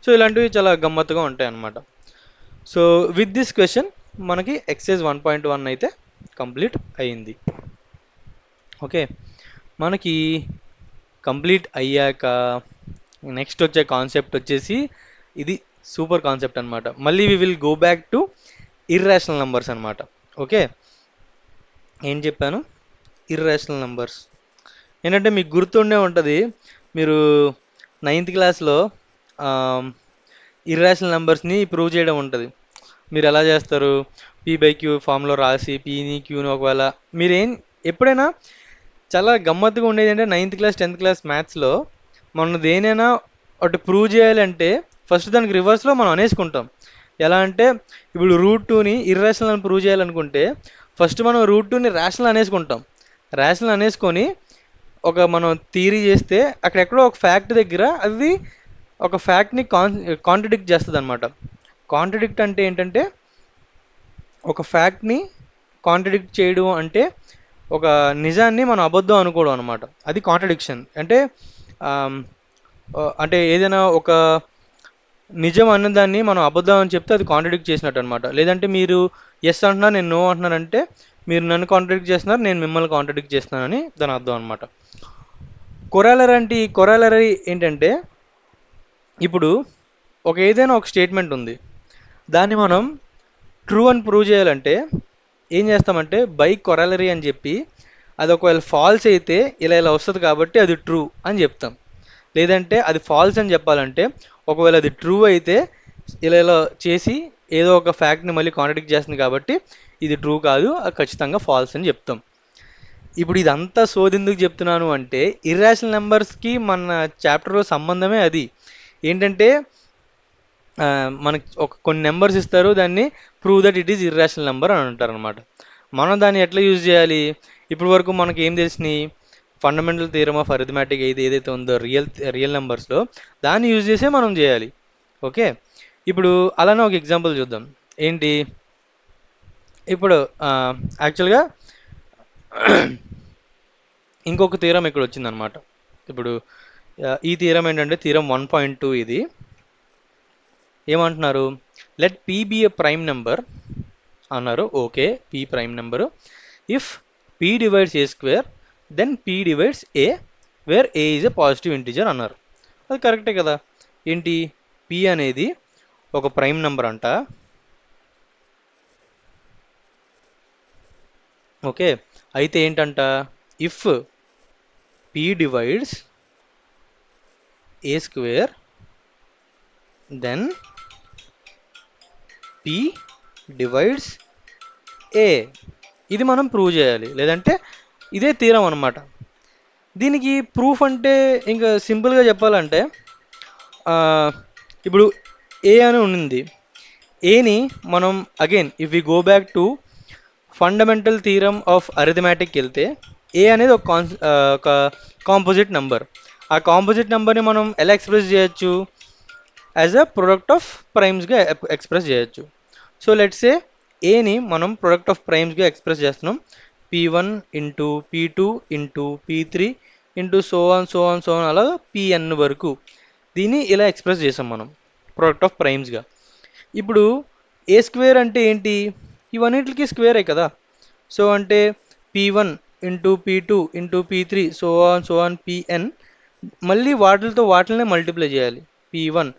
సో ఇలాంటివి చాలా గమ్మత్తుగా ఉంటాయి అన్నమాట. సో విత్ దిస్ క్వశ్చన్ మనకి ఎక్సైజ్ 1.1 అయితే కంప్లీట్ అయ్యింది. ఓకే, మనకి కంప్లీట్ అయ్యాక నెక్స్ట్ వచ్చే కాన్సెప్ట్ వచ్చేసి ఇది సూపర్ కాన్సెప్ట్ అనమాట. మళ్ళీ we will go back to irrational numbers అనమాట. ఓకే, ఏం చెప్పాను? ఇర్రేషనల్ నంబర్స్ ఏంటంటే మీకు గుర్తుండే ఉంటుంది, మీరు 9th క్లాస్లో ఇర్రేషనల్ నెంబర్స్ని ప్రూవ్ చేయడం ఉంటుంది. మీరు ఎలా చేస్తారు? p/q ఫామ్లో రాసి పీని క్యూని ఒకవేళ మీరేం ఎప్పుడైనా చాలా గమ్మత్తుగా ఉండేది అంటే 9th క్లాస్ 10th క్లాస్ మ్యాథ్స్లో మనం దేనైనా ఒకటి ప్రూవ్ చేయాలంటే ఫస్ట్ దానికి రివర్స్లో మనం అనేసుకుంటాం. ఎలా అంటే ఇప్పుడు రూట్ 2ని ఇర్రేషనల్ అని ప్రూవ్ చేయాలనుకుంటే ఫస్ట్ మనం రూట్ 2ని రేషనల్ అనేసుకుంటాం. రేషనల్ అనేసుకొని మనం థియరీ చేస్తే అక్కడెక్కడో ఒక ఫ్యాక్ట్ దగ్గర అది ఒక ఫ్యాక్ట్ని కాంట్రడిక్ట్ చేస్తుంది అనమాట. కాంట్రడిక్ట్ అంటే ఏంటంటే ఒక ఫ్యాక్ట్ని కాంట్రడిక్ట్ చేయడం అంటే ఒక నిజాన్ని మనం అబద్ధం అనుకోవడం అనమాట. అది కాంట్రడిక్షన్ అంటే. ఆమ్, అంటే ఏదైనా ఒక నిజం అన్నదాన్ని మనం అబద్ధం అని చెప్తే అది కాంట్రడిక్ట్ చేసినట్టు అనమాట. లేదంటే మీరు ఎస్ అంటున్నారు, నేను నో అంటున్నానంటే మీరు నన్ను కాంట్రడిక్ట్ చేస్తున్నారు, నేను మిమ్మల్ని కాంట్రడిక్ట్ చేస్తున్నానని దాని అర్థం అనమాట. కొరాలరీ ఏంటంటే, ఇప్పుడు ఏదైనా ఒక స్టేట్మెంట్ ఉంది, దాన్ని మనం ట్రూ అని ప్రూవ్ చేయాలంటే ఏం చేస్తామంటే బై కొరాలరీ అని చెప్పి అది ఒకవేళ ఫాల్స్ అయితే ఇలా ఇలా వస్తుంది కాబట్టి అది ట్రూ అని చెప్తాం. లేదంటే అది ఫాల్స్ అని చెప్పాలంటే ఒకవేళ అది ట్రూ అయితే ఇలా ఇలా చేసి ఏదో ఒక ఫ్యాక్ట్ని మళ్ళీ కాంట్రడిక్ట్ చేస్తుంది కాబట్టి ఇది ట్రూ కాదు, అది ఖచ్చితంగా ఫాల్స్ అని చెప్తాం. ఇప్పుడు ఇదంతా సోదెందుకు చెప్తున్నాను అంటే ఇర్రేషనల్ నెంబర్స్కి మన చాప్టర్లో సంబంధమే అది. ఏంటంటే మనకి కొన్ని నెంబర్స్ ఇస్తారు, దాన్ని prove that it is irrational number అని అంటారు అనమాట. మనం దాన్ని ఎట్లా యూజ్ చేయాలి? ఇప్పటి వరకు మనకి ఏం తెలిసినాయి? ఫండమెంటల్ థియరమ్ ఆఫ్ అరిథమెటిక్ ఏదైతే ఉందో రియల్ నెంబర్స్లో దాన్ని యూజ్ చేసే మనం చేయాలి. ఓకే, ఇప్పుడు అలానే ఒక ఎగ్జాంపుల్ చూద్దాం. ఏంటి? ఇప్పుడు యాక్చువల్గా ఇంకొక థియరం ఇక్కడ వచ్చిందనమాట. ఇప్పుడు ఈ థియరం ఏంటంటే థియరం 1.2. ఇది ఏమంటున్నారు? Let P be a prime number అన్నారు. Okay, P prime number if P divides A square then P divides A where A is a positive integer అన్నారు. అది కరెక్టే కదా. ఏంటి? పీ అనేది ఒక ప్రైమ్ నెంబర్ అంట. ఓకే, అయితే ఏంటంట, if P divides A square then P divides A. ఇది మనం ప్రూవ్ చేయాలి, లేదంటే ఇదే థీరం అనమాట. దీనికి ప్రూఫ్ అంటే ఇంకా సింపుల్గా చెప్పాలంటే ఇప్పుడు ఏ అని ఉంది, ఏని మనం again if we go back to fundamental theorem of arithmetic వెళ్తే ఏ అనేది ఒక కాంపోజిట్ నెంబర్. ఆ కాంపోజిట్ నెంబర్ని మనం ఎలా ఎక్స్ప్రెస్ చేయొచ్చు? యాజ్ అ ప్రొడక్ట్ ఆఫ్ ప్రైమ్స్గా ఎక్స్ప్రెస్ చేయొచ్చు. సో లెట్స్ సే ఏని మనం ప్రొడక్ట్ ఆఫ్ ప్రైమ్స్గా ఎక్స్ప్రెస్ చేస్తున్నాం. P1 into P2 into P3 into so on అలా Pn వరకు దీన్ని ఇలా ఎక్స్ప్రెస్ చేసాం మనం ప్రొడక్ట్ ఆఫ్ ప్రైమ్స్గా. ఇప్పుడు ఏ స్క్వేర్ అంటే ఏంటి? ఇవన్నిటికి స్క్వేరే కదా. సో అంటే P1 into P2 into P3 so on Pn, మళ్ళీ వాటితో వాటినే మల్టిప్లై చేయాలి. P1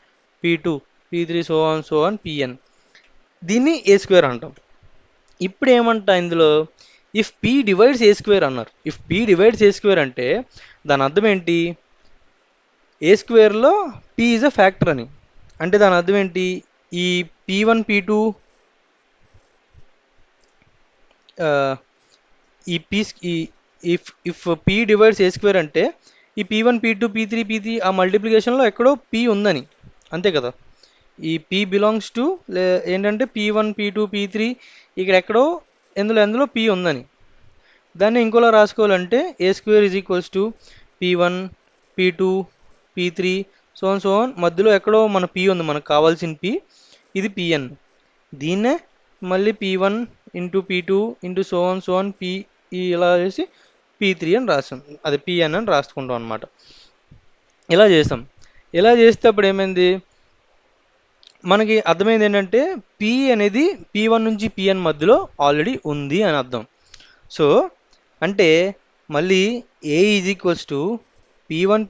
P2 P3 so on Pn, దీన్ని ఏ స్క్వేర్ అంటాం. ఇప్పుడు ఏమంటా ఇందులో, if P divides A square అన్నారు. If P divides A square అంటే దాని అర్థం ఏంటి? ఏ స్క్వేర్లో పీ ఈజ్ అ ఫ్యాక్టర్ అని. అంటే దాని అర్థం ఏంటి? ఈ P1 P2 ఈ P E if P divides A square అంటే ఈ P1 P2 P3 ఆ మల్టిప్లికేషన్లో ఎక్కడో పీ ఉందని, అంతే కదా. ఈ పీ బిలాంగ్స్ టు ఏంటంటే P1 P2 P3 ఇక్కడ ఎక్కడో ఎందులో పీ ఉందని. దాన్ని ఇంకోలా రాసుకోవాలంటే A square is equals to P1 P2 P3 so on మధ్యలో ఎక్కడో మన పీ ఉంది, మనకు కావాల్సిన పీ, ఇది Pn. దీన్నే మళ్ళీ P1 into P2 into so on P ఇలా చేసి P3 అని రాసాం, అది Pn అని రాసుకుంటాం అనమాట. ఇలా చేసాం. ఇలా చేస్తే అప్పుడు ఏమైంది, మనకి అర్థమైంది ఏంటంటే పీ అనేది P1 నుంచి Pn మధ్యలో ఆల్రెడీ ఉంది అని అర్థం. సో అంటే మళ్ళీ A is equals to P1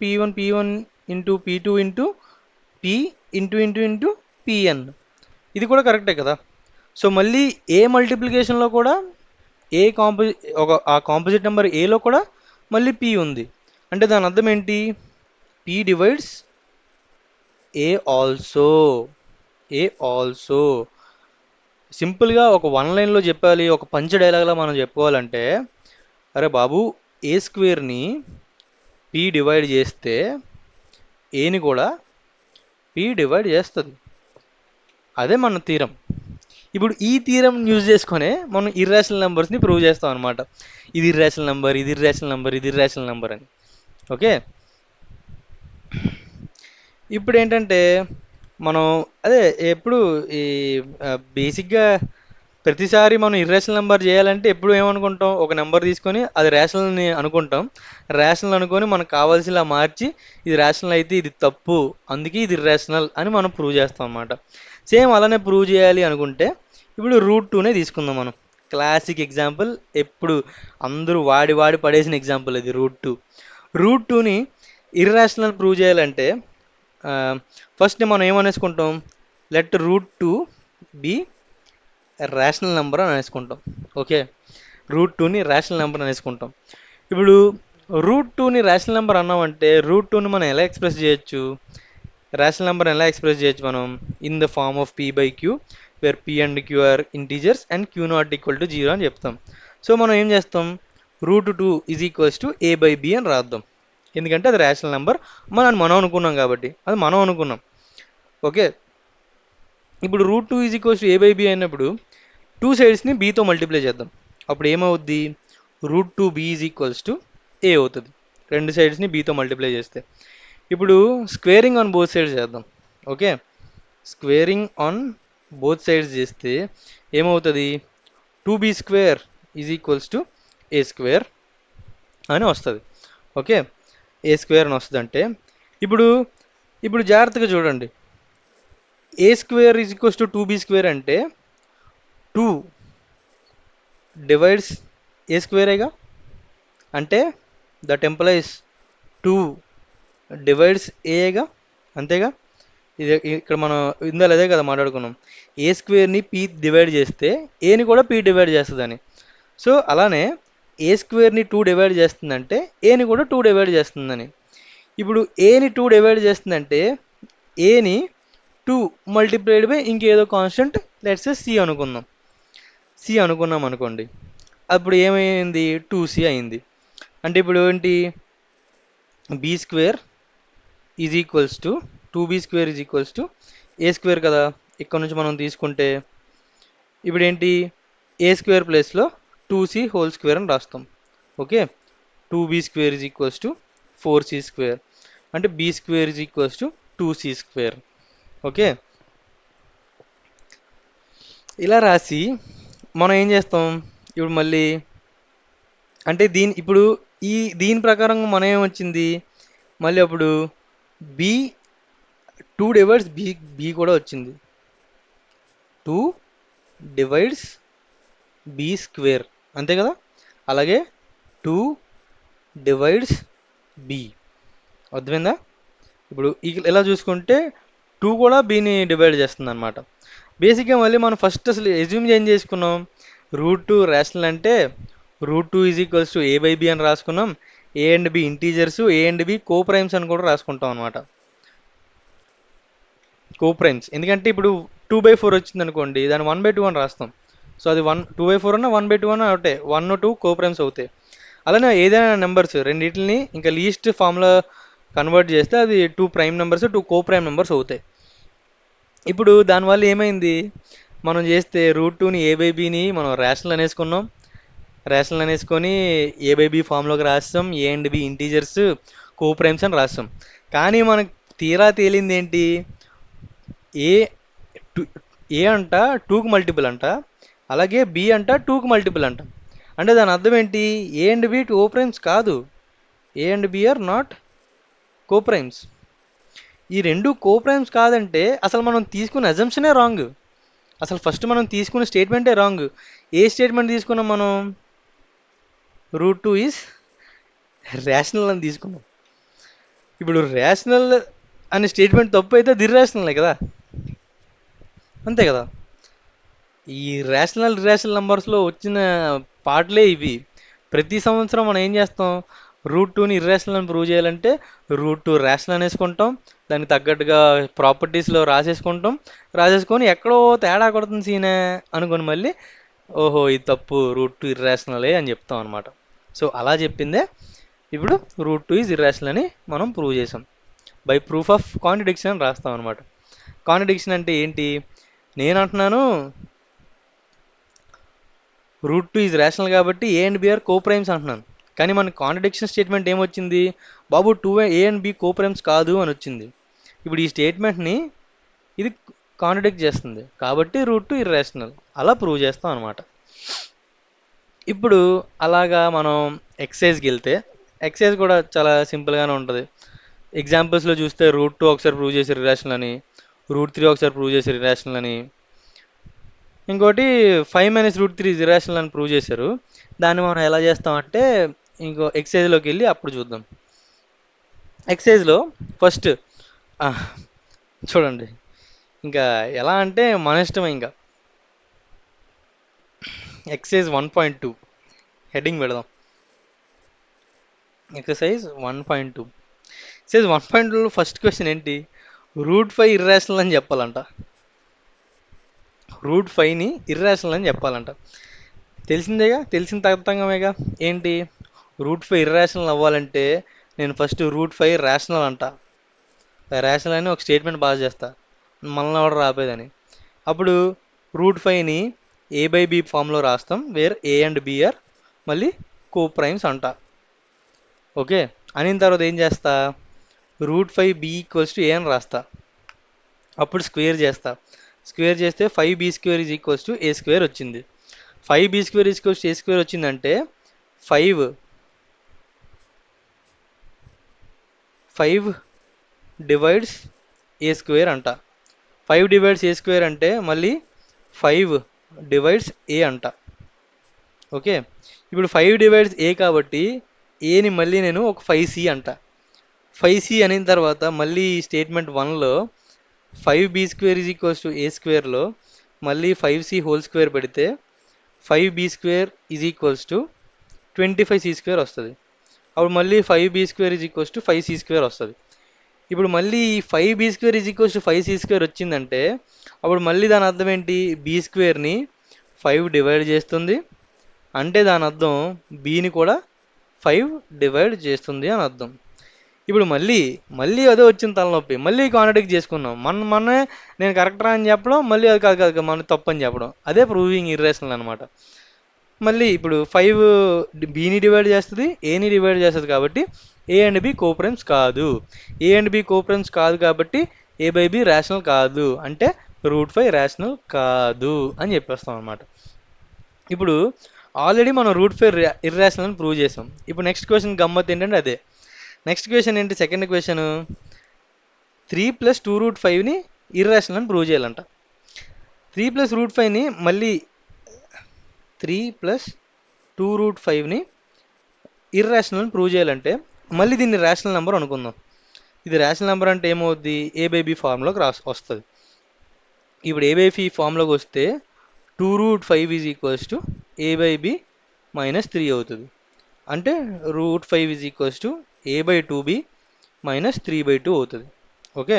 into P2 into P into Pn. ఇది కూడా కరెక్టే కదా. సో మళ్ళీ ఏ మల్టిప్లికేషన్లో కూడా ఆ కాంపోజిట్ నెంబర్ ఏలో కూడా మళ్ళీ P ఉంది. అంటే దాని అర్థం ఏంటి? P డివైడ్స్ ఏ ఆల్సో. సింపుల్గా ఒక వన్ లైన్లో చెప్పాలి, ఒక పంచ్ డైలాగ్లో మనం చెప్పుకోవాలంటే, అరే బాబు, ఏ స్క్వేర్ని పీ డివైడ్ చేస్తే ఏని కూడా పీ డివైడ్ చేస్తుంది. అదే మన థీరం. ఇప్పుడు ఈ థీరం యూజ్ చేసుకునే మనం ఇర్రేషనల్ నెంబర్స్ని ప్రూవ్ చేస్తాం అనమాట. ఇది ఇర్రేషనల్ నెంబర్, ఇది ఇర్రేషనల్ నెంబర్, ఇది ఇర్రేషనల్ నెంబర్ అని. ఓకే, ఇప్పుడు ఏంటంటే మనం అదే ఎప్పుడు ఈ బేసిక్గా ప్రతిసారి మనం ఇర్రేషనల్ నెంబర్ చేయాలంటే ఎప్పుడు ఏమనుకుంటాం, ఒక నెంబర్ తీసుకొని అది రేషనల్ని అనుకుంటాం. రేషనల్ అనుకొని మనకు కావాల్సిలా మార్చి ఇది రేషనల్ అయితే ఇది తప్పు, అందుకే ఇది ఇర్రేషనల్ అని మనం ప్రూవ్ చేస్తాం అన్నమాట. సేమ్ అలానే ప్రూవ్ చేయాలి అనుకుంటే ఇప్పుడు రూట్ 2నే తీసుకుందాం మనం. క్లాసిక్ ఎగ్జాంపుల్, ఎప్పుడు అందరూ వాడి పడేసిన ఎగ్జాంపుల్ ఇది రూట్ 2ని ఇర్రేషనల్ ప్రూవ్ చేయాలంటే ఫస్ట్ మనం ఏమనేసుకుంటాం, let root 2 be rational number అని అనేసుకుంటాం. ఓకే, రూట్ 2ని రేషనల్ నెంబర్ అనేసుకుంటాం. ఇప్పుడు రూట్ 2ని రేషనల్ నెంబర్ అన్నామంటే రూట్ 2ని మనం ఎలా ఎక్స్ప్రెస్ చేయొచ్చు? రేషనల్ నెంబర్ ఎలా ఎక్స్ప్రెస్ చేయొచ్చు మనం? In the form of P/Q, where P and Q are integers and Q0 = 0 అని చెప్తాం. సో మనం ఏం చేస్తాం, route 2 is equals to A/B అని రాద్దాం. ఎందుకంటే అది రేషనల్ నెంబర్, మనం అనుకున్నాం కాబట్టి అది మనం అనుకున్నాం. ఓకే, ఇప్పుడు route 2 is equals to A/B అయినప్పుడు టూ సైడ్స్ని బీతో మల్టిప్లై చేద్దాం. అప్పుడు ఏమవుద్ది, root 2B is equals to A అవుతుంది, రెండు సైడ్స్ని బీతో మల్టిప్లై చేస్తే. ఇప్పుడు స్క్వేరింగ్ ఆన్ బోత్ సైడ్స్ చేద్దాం. Okay, squaring on both sides చేస్తే ఏమవుతుంది, 2B² is equals to A² అని వస్తుంది. ఓకే, A² అని వస్తుంది. అంటే ఇప్పుడు జాగ్రత్తగా చూడండి, A² is equals to 2B² అంటే 2 డివైడ్స్ A²గా, అంటే దట్ ఎంప్లాయిస్ 2 డివైడ్స్ ఏగా, అంతేగా. ఇది ఇక్కడ మనం ఇందులో అదే కదా మాట్లాడుకున్నాం, A²ని P డివైడ్ చేస్తే ఏని కూడా P డివైడ్ చేస్తుందని. సో అలానే A²ని 2 డివైడ్ చేస్తుందంటే ఏని కూడా 2 డివైడ్ చేస్తుందని. ఇప్పుడు ఏని 2 డివైడ్ చేస్తుందంటే ఏని 2 మల్టిప్లైడ్ బై ఇంకేదో కాన్స్టెంట్, లెట్స్ సే C అనుకున్నాం అనుకోండి. అప్పుడు ఏమైంది, 2C అయింది. అంటే ఇప్పుడు ఏంటి, B² is equals to 2B² is equals to A² కదా. ఇక్కడ నుంచి మనం తీసుకుంటే ఇప్పుడు ఏంటి, ఏ స్క్వేర్ ప్లేస్లో 2c హోల్ స్క్వేర్ అని రాస్తాం. Okay, 2b square is equals to 4c square, అంటే b square is equals to 2c square. Okay, ఇలా రాసి మనం ఏం చేస్తాం ఇప్పుడు మళ్ళీ, అంటే ఇప్పుడు దీని ప్రకారం మనం ఏమొచ్చింది మళ్ళీ అప్పుడు బి 2 డివైడ్స్ బి కూడా వచ్చింది. 2 డివైడ్స్ బి స్క్వేర్, అంతే కదా. అలాగే 2 డివైడ్స్ బి, అర్థమైందా. ఇప్పుడు ఇలా చూసుకుంటే 2 కూడా బీని డివైడ్ చేస్తుంది అనమాట. బేసిక్గా మళ్ళీ మనం ఫస్ట్ అసలు ఎజ్యూమ్ ఏం చేసుకున్నాం, రూట్ రేషనల్ అంటే √2 ఈజ్ ఈక్వల్స్ టు a/b అని రాసుకున్నాం. A and B integers, A and B co primes అని కూడా రాసుకుంటాం అనమాట. కో ప్రైమ్స్ ఎందుకంటే ఇప్పుడు 2/4 వచ్చింది అనుకోండి, దాన్ని 1/2 అని రాస్తాం. సో అది 2/4 అన్న 1/2 అన్న ఒకటే, 1 2 కో ప్రైమ్స్ అవుతాయి. అలానే ఏదైనా నెంబర్స్ రెండింటిని ఇంకా లీస్ట్ ఫామ్లో కన్వర్ట్ చేస్తే అది 2 ప్రైమ్ నెంబర్స్, 2 కో ప్రైమ్ నెంబర్స్ అవుతాయి. ఇప్పుడు దానివల్ల ఏమైంది, మనం చేస్తే √2ని a/bని మనం రేషనల్ అనేసుకున్నాం. రేషనల్ అనేసుకొని a/b ఫామ్లోకి రాస్తాం. A and B integers, co primes అని రాస్తాం. కానీ మనకు తీరా తేలింది ఏంటి, ఏ ఏ అంట 2కి మల్టిపుల్ అంట, అలాగే బి అంట 2కి మల్టిపుల్ అంట. అంటే దాని అర్థం ఏంటి, A and B co primes కాదు, A and B are not co primes. ఈ రెండు కో ప్రైమ్స్ కాదంటే అసలు మనం తీసుకున్న అజంప్షనే రాంగ్. అసలు ఫస్ట్ మనం తీసుకున్న స్టేట్మెంటే రాంగ్. ఏ స్టేట్మెంట్ తీసుకున్నాం మనం, √2 ఈజ్ రేషనల్ అని తీసుకున్నాం. ఇప్పుడు రేషనల్ అనే స్టేట్మెంట్ తప్పు అయితే అది ఇర్రేషనలే కదా, అంతే కదా. ఈ రేషనల్ ఇర్రేషనల్ నెంబర్స్లో వచ్చిన పార్ట్లే ఇవి. ప్రతి సంవత్సరం మనం ఏం చేస్తాం, √2ని ఇర్రేషనల్ అని ప్రూవ్ చేయాలంటే √2 రేషనల్ అనేసుకుంటాం, దానికి తగ్గట్టుగా ప్రాపర్టీస్లో రాసేసుకొని ఎక్కడో తేడా కొడుతుంది సీనే అనుకొని మళ్ళీ ఓహో ఇది తప్పు, √2 ఇర్రేషనలే అని చెప్తాం అనమాట. సో అలా చెప్పిందే ఇప్పుడు √2 ఈజ్ ఇర్రేషనల్ అని మనం ప్రూవ్ చేసాం. బై ప్రూఫ్ ఆఫ్ కాంట్రడిక్షన్ అని రాస్తాం అనమాట. కాంట్రడిక్షన్ అంటే ఏంటి, నేను అంటున్నాను √2 ఈజ్ రేషనల్ కాబట్టి A and B are co primes అంటున్నాను. కానీ మన కాంట్రడిక్షన్ స్టేట్మెంట్ ఏమొచ్చింది, బాబు A and B co primes కాదు అని వచ్చింది. ఇప్పుడు ఈ స్టేట్మెంట్ని ఇది కాంట్రడిక్ట్ చేస్తుంది కాబట్టి √2 ఇర్రేషనల్, అలా ప్రూవ్ చేస్తాం అనమాట. ఇప్పుడు అలాగా మనం ఎక్సైజ్కి వెళ్తే ఎక్సైజ్ కూడా చాలా సింపుల్గానే ఉంటుంది. ఎగ్జాంపుల్స్లో చూస్తే √2 ఒకసారి ప్రూవ్ చేసి ఇర్రేషనల్ అని, √3 ఒకసారి ప్రూవ్ చేసి ఇర్రేషనల్ అని, ఇంకోటి 5 - √3 ఇర్రేషనల్ అని ప్రూవ్ చేశారు. దాన్ని మనం ఎలా చేస్తామంటే ఇంకో ఎక్సైజ్లోకి వెళ్ళి అప్పుడు చూద్దాం. ఎక్సైజ్లో ఫస్ట్ చూడండి, ఇంకా ఎలా అంటే మన ఇష్టమే. ఇంకా ఎక్సైజ్ 1.2 హెడ్డింగ్ పెడదాం. ఎక్సర్సైజ్ 1.2. ఎక్సైజ్ 1.2లో ఫస్ట్ క్వశ్చన్ ఏంటి, √5 ఇర్రేషనల్ అని చెప్పాలంట. √5ని ఇర్రేషనల్ అని చెప్పాలంట. తెలిసిందేగా, తెలిసిన తతంగమేగా. ఏంటి, √5 ఇర్రేషనల్ అవ్వాలంటే నేను ఫస్ట్ √5 రేషనల్ అంట, రేషనల్ అని ఒక స్టేట్మెంట్ పాస్ చేస్తా, మనల్ని ఎవరు రాపోయేదని. అప్పుడు √5ని a/b ఫామ్లో రాస్తాం, where A and B are మళ్ళీ కో ప్రైమ్స్ అంట. ఓకే, అయిన తర్వాత ఏం చేస్తా, √5b = a అని రాస్తా. అప్పుడు స్క్వేర్ చేస్తా, స్క్వేర్ చేస్తే 5b² = a² వచ్చింది. 5b² = a² వచ్చిందంటే 5 డివైడ్స్ a² అంట. 5 డివైడ్స్ a² అంటే మళ్ళీ 5 డివైడ్స్ a అంట. ఓకే, ఇప్పుడు 5 డివైడ్స్ a కాబట్టి ఏని మళ్ళీ నేను ఒక 5c అంట. 5c అయిన తర్వాత మళ్ళీ స్టేట్మెంట్ 1లో 5b² = a² మళ్ళీ 5c హోల్ స్క్వేర్ పెడితే 5b² = 25c² వస్తుంది. అప్పుడు మళ్ళీ 5b² = 5c² వస్తుంది. ఇప్పుడు మళ్ళీ 5b² = 5c² వచ్చిందంటే అప్పుడు మళ్ళీ దాని అర్థం ఏంటి, b²ని 5 డివైడ్ చేస్తుంది, అంటే దాని అర్థం బీని కూడా 5 డివైడ్ చేస్తుంది అని అర్థం. ఇప్పుడు మళ్ళీ మళ్ళీ అదే వచ్చిన తలనొప్పి, మళ్ళీ కాంట్రడిక్ట్ చేసుకున్నాం. మనమే నేను కరెక్టరా అని చెప్పడం, మళ్ళీ అది కాదు కాదు మన తప్పు అని చెప్పడం, అదే ప్రూవింగ్ ఇర్రేషనల్ అనమాట. మళ్ళీ ఇప్పుడు 5 బీని డివైడ్ చేస్తుంది, ఏని డివైడ్ చేస్తుంది, కాబట్టి ఏ అండ్ బి కోప్రైమ్స్ కాదు. ఏ అండ్ బి కోప్రైమ్స్ కాదు కాబట్టి ఏ బై బి రేషనల్ కాదు, అంటే √5 రేషనల్ కాదు అని చెప్పేస్తాం అనమాట. ఇప్పుడు ఆల్రెడీ మనం √5 ఇర్రేషనల్ అని ప్రూవ్ చేసాం. ఇప్పుడు నెక్స్ట్ క్వశ్చన్ గమ్మత్ ఏంటంటే అదే. నెక్స్ట్ క్వశ్చన్ ఏంటి? సెకండ్ క్వశ్చన్ 3 + 2√5ని ఇర్రేషనల్ అని ప్రూవ్ చేయాలంట. 3 + √5ని మళ్ళీ 3 + 2√5ని ఇర్రేషనల్ అని ప్రూవ్ చేయాలంటే మళ్ళీ దీన్ని రేషనల్ నెంబర్ అనుకుందాం. ఇది రేషనల్ నెంబర్ అంటే ఏమవుద్ది? ఏ బై బి ఫార్ములోకి వస్తుంది. ఇప్పుడు ఏ బై బి ఫార్ములోకి వస్తే 2√5 = a బై బి - 3 అవుతుంది. అంటే √5 a/2b - 3/2 అవుతుంది. Okay,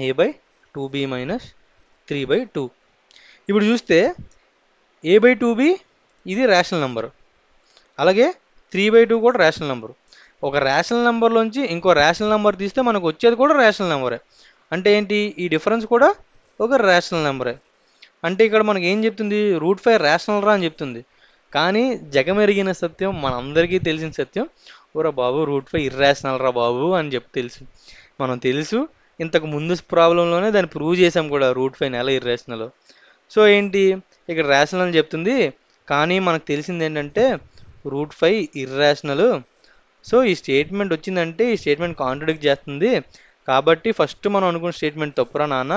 a/2b - 3/2. ఇప్పుడు చూస్తే a/2b ఇది రేషనల్ నెంబర్, అలాగే 3/2 కూడా రేషనల్ నెంబర్. ఒక రేషనల్ నెంబర్లోంచి ఇంకో రేషనల్ నెంబర్ తీస్తే మనకు వచ్చేది కూడా రేషనల్ నెంబరే. అంటే ఏంటి? ఈ డిఫరెన్స్ కూడా ఒక రేషనల్ నెంబరే. అంటే ఇక్కడ మనకి ఏం చెప్తుంది? √5 రేషనల్ రా అని చెప్తుంది. కానీ జగమెరిగిన సత్యం, మనందరికీ తెలిసిన సత్యం, ఓరా బాబు √5 ఇర్రేషనల్ రా బాబు అని చెప్పి తెలుసు. మనం తెలుసు, ఇంతకు ముందు ప్రాబ్లంలోనే దాన్ని ప్రూవ్ చేసాం కూడా, √5 ఎలా ఇర్రేషనల్. సో ఏంటి, ఇక్కడ రేషనల్ అని చెప్తుంది, కానీ మనకు తెలిసింది ఏంటంటే √5 ఇర్రేషనల్. సో ఈ స్టేట్మెంట్ వచ్చిందంటే ఈ స్టేట్మెంట్ కాంట్రడిక్ట్ చేస్తుంది, కాబట్టి ఫస్ట్ మనం అనుకున్న స్టేట్మెంట్ తప్పురా నాన్న,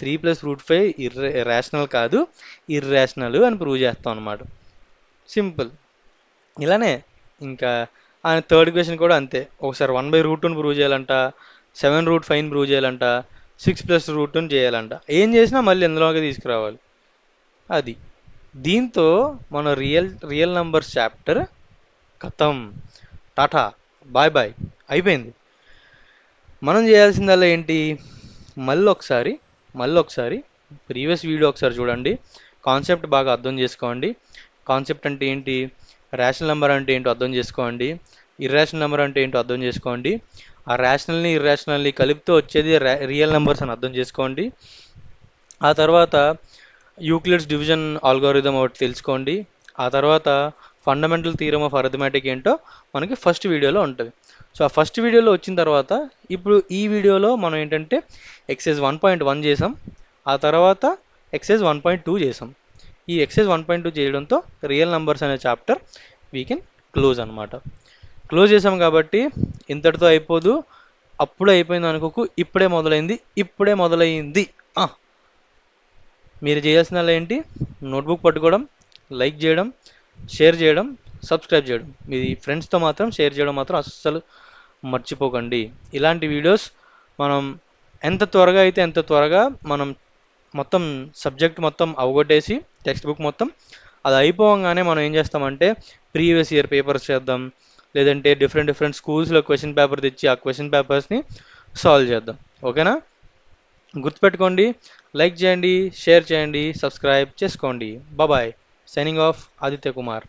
3 + √5 రేషనల్ కాదు, ఇర్రేషనల్ అని ప్రూవ్ చేస్తాం అనమాట. సింపుల్. ఇలానే ఇంకా థర్డ్ క్వశ్చన్ కూడా అంతే. ఒకసారి 1/√2ని ప్రూవ్ చేయాలంట, 7√5ని ప్రూవ్ చేయాలంట, 6 + √2ని చేయాలంట. ఏం చేసినా మళ్ళీ ఇందులోకి తీసుకురావాలి. అది దీంతో మన రియల్ నంబర్స్ చాప్టర్ ఖతం. టాటా, బాయ్ బాయ్, అయిపోయింది. మనం చేయాల్సిందల్లా ఏంటి? మళ్ళీ ఒకసారి ప్రీవియస్ వీడియో ఒకసారి చూడండి, కాన్సెప్ట్ బాగా అర్థం చేసుకోండి. కాన్సెప్ట్ అంటే ఏంటి, రేషనల్ నెంబర్ అంటే ఏంటో అర్థం చేసుకోండి, ఇర్రేషనల్ నెంబర్ అంటే ఏంటో అర్థం చేసుకోండి, ఆ రేషనల్ని ఇర్రేషనల్ని కలిపితే వచ్చేది రియల్ నెంబర్స్ అని అర్థం చేసుకోండి. ఆ తర్వాత యూక్లిడ్స్ డివిజన్ ఆల్గోరిథం ఒకటి తెలుసుకోండి. ఆ తర్వాత ఫండమెంటల్ థీరమ్ ఆఫ్ అరిథమెటిక్ ఏంటో మనకి ఫస్ట్ వీడియోలో ఉంటుంది. సో ఆ ఫస్ట్ వీడియోలో వచ్చిన తర్వాత ఇప్పుడు ఈ వీడియోలో మనం ఏంటంటే ఎక్సైజ్ 1.1 చేసాం, ఆ తర్వాత ఎక్సైజ్ 1.2 చేసాం. ఈ ఎక్సైజ్ 1.2 చేయడంతో రియల్ నెంబర్స్ అనే చాప్టర్ వీ కెన్ క్లోజ్ అనమాట. క్లోజ్ చేసాం కాబట్టి ఇంతటితో అయిపోదు, అప్పుడే అయిపోయింది అనుకోకు, ఇప్పుడే మొదలైంది. మీరు చేయాల్సిన ఏంటి? నోట్బుక్ పట్టుకోవడం, లైక్ చేయడం, షేర్ చేయడం, సబ్స్క్రైబ్ చేయడం. మీ ఫ్రెండ్స్తో మాత్రం షేర్ చేయడం మాత్రం అస్సలు మర్చిపోకండి. ఇలాంటి వీడియోస్ మనం ఎంత త్వరగా అయితే అంత త్వరగా మనం మొత్తం సబ్జెక్ట్ మొత్తం అవగొట్టేసి టెక్స్ట్ బుక్ మొత్తం అది అయిపోగానే మనం ఏం చేస్తామంటే ప్రీవియస్ ఇయర్ పేపర్స్ చేద్దాం, లేదంటే డిఫరెంట్ స్కూల్స్లో క్వశ్చన్ పేపర్ తెచ్చి ఆ క్వశ్చన్ పేపర్స్ని సాల్వ్ చేద్దాం. ఓకేనా? గుర్తుపెట్టుకోండి, లైక్ చేయండి, షేర్ చేయండి, సబ్స్క్రైబ్ చేసుకోండి. Bye. Signing off, Aditya Kumar.